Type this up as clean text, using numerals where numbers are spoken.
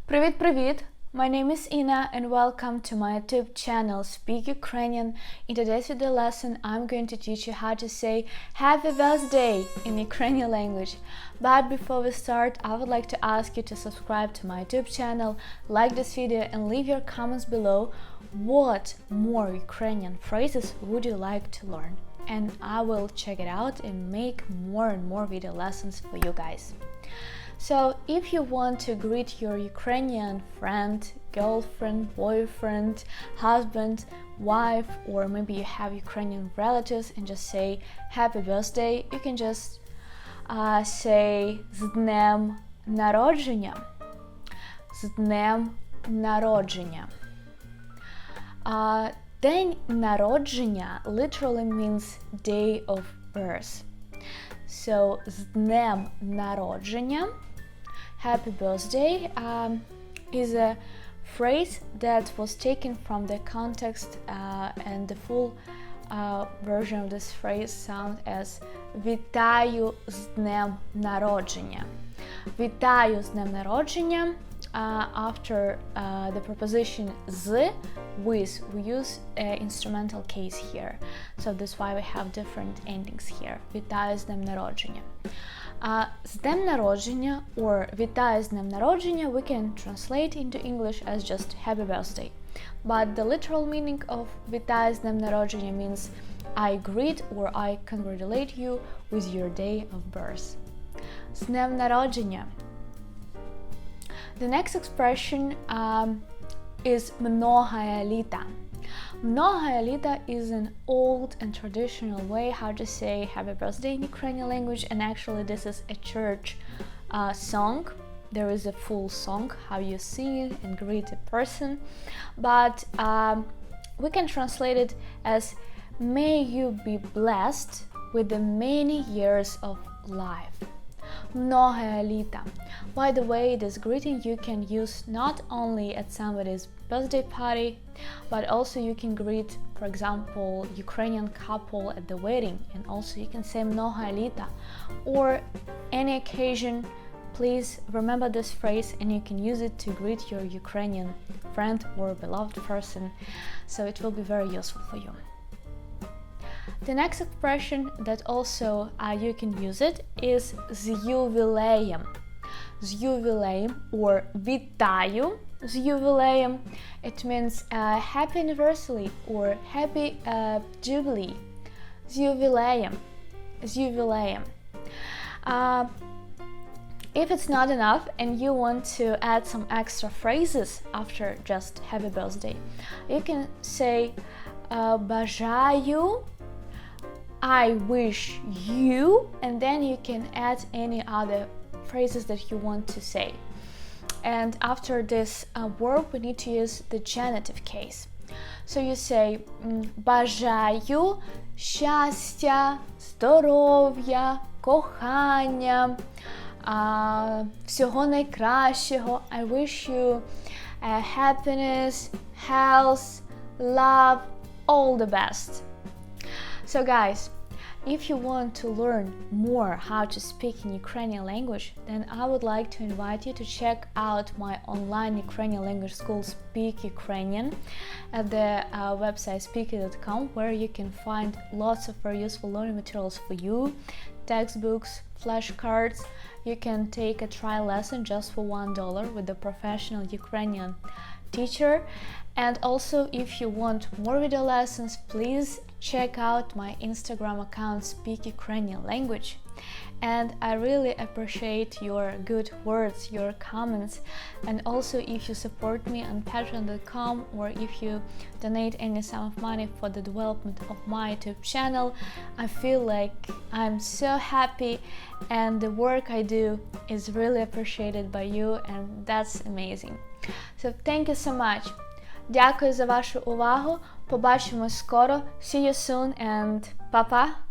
Привіт-привіт! My name is Ina and welcome to my YouTube channel Speak Ukrainian. In today's video lesson, I'm going to teach you how to say Happy Birthday in Ukrainian language. But before we start, I would like to ask you to subscribe to my YouTube channel, like this video and leave your comments below. What more Ukrainian phrases would you like to learn? And I will check it out and make more and more video lessons for you guys. So, if you want to greet your Ukrainian friend, girlfriend, boyfriend, husband, wife, or maybe you have Ukrainian relatives and just say Happy Birthday, you can just say З днем народження. З днем народження. День народження literally means day of birth. So, з днем народження, Happy Birthday, is a phrase that was taken from the context and the full version of this phrase sounds as Вітаю з днем народження. Вітаю з днем народження. After the preposition з, with, we use instrumental case here. So that's why we have different endings here. Вітаю з днем народження. З днем народження or вітаю з днем народження we can translate into English as just happy birthday. But the literal meaning of вітаю з днем народження means I greet or I congratulate you with your day of birth. З днем народження. The next expression is многое літа. Многое літа is an old and traditional way how to say happy birthday in Ukrainian language, and actually this is a church song. There is a full song how you sing and greet a person, but we can translate it as may you be blessed with the many years of life. Многое літа. By the way, this greeting you can use not only at somebody's birthday party, but also you can greet, for example, Ukrainian couple at the wedding, and also you can say многое літа. Or any occasion, please remember this phrase and you can use it to greet your Ukrainian friend or beloved person, so it will be very useful for you. The next expression that also you can use it is з ювілеєм. З ювілеєм or вітаю з ювілеєм. It means happy anniversary or happy jubilee. З ювілеєм. З ювілеєм. If it's not enough and you want to add some extra phrases after just happy birthday, you can say бажаю, I wish you, and then you can add any other phrases that you want to say. And after this verb, we need to use the genitive case. So you say бажаю щастя, здоров'я, кохання, всього найкращого. I wish you happiness, health, love, all the best. So guys, if you want to learn more how to speak in Ukrainian language, then I would like to invite you to check out my online Ukrainian language school Speak Ukrainian at the website speaky.com, where you can find lots of very useful learning materials for you, textbooks, flashcards. You can take a trial lesson just for $1 with a professional Ukrainian teacher. And also, if you want more video lessons, please check out my Instagram account Speak Ukrainian Language. And I really appreciate your good words, your comments, and also if you support me on patreon.com or if you donate any sum of money for the development of my YouTube channel. I feel like I'm so happy and the work I do is really appreciated by you, and that's amazing. So thank you so much. Дякую за вашу увагу. Побачимось скоро. See you soon and па-па!